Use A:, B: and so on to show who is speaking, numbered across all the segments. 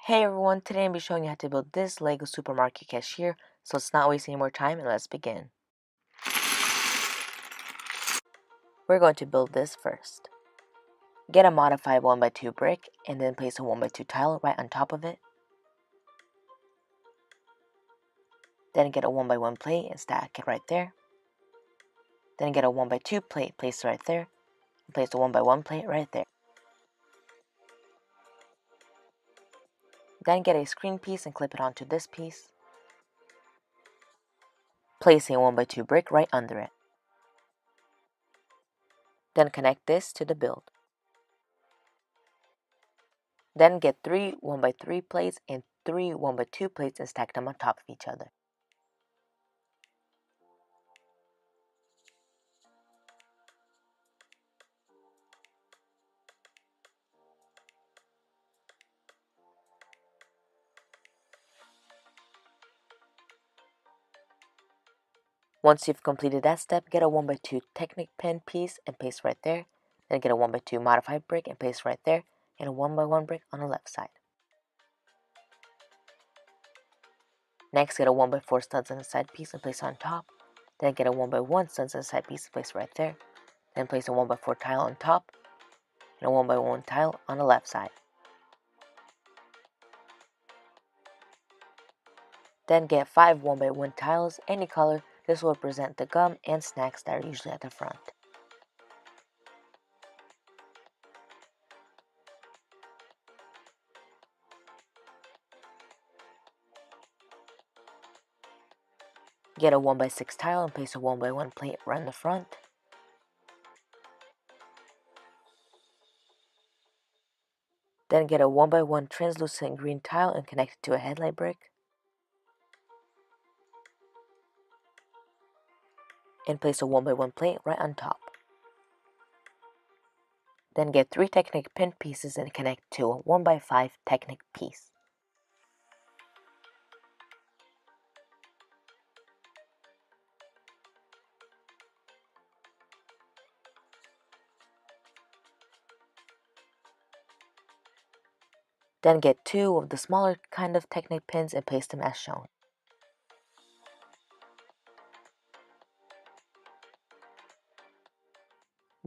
A: Hey everyone, today I'll be showing you how to build this LEGO Supermarket cashier, so let's not waste any more time and let's begin. We're going to build this first. Get a modified 1x2 brick and then place a 1x2 tile right on top of it. Then get a 1x1 plate and stack it right there. Then get a 1x2 plate, place it right there, and place a 1x1 plate right there. Then get a screen piece and clip it onto this piece. Place a 1x2 brick right under it. Then connect this to the build. Then get 3 1x3 plates and 3 1x2 plates and stack them on top of each other. Once you've completed that step, get a 1x2 Technic pen piece and paste right there. Then get a 1x2 modified brick and paste right there, and a 1x1 brick on the left side. Next, get a 1x4 studs on the side piece and place on top. Then get a 1x1 studs on the side piece and place right there. Then place a 1x4 tile on top and a 1x1 tile on the left side. Then get 5 1x1 tiles, any color. This will represent the gum and snacks that are usually at the front. Get a 1x6 tile and place a 1x1 plate right in the front. Then get a 1x1 translucent green tile and connect it to a headlight brick. And place a 1x1 plate right on top. Then get 3 Technic pin pieces and connect to a 1x5 Technic piece. Then get 2 of the smaller kind of Technic pins and place them as shown.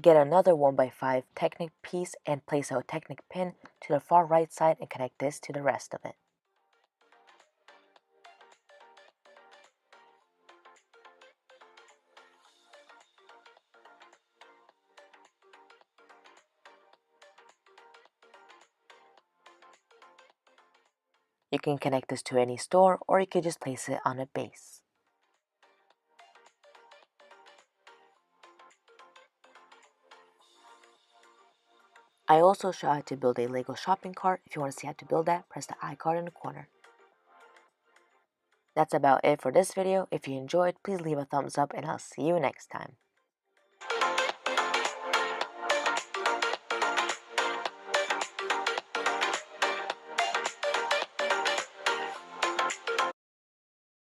A: Get another 1x5 Technic piece and place a Technic pin to the far right side and connect this to the rest of it. You can connect this to any store or you could just place it on a base. I also show how to build a LEGO shopping cart. If you want to see how to build that, press the I card in the corner. That's about it for this video. If you enjoyed, please leave a thumbs up and I'll see you next time.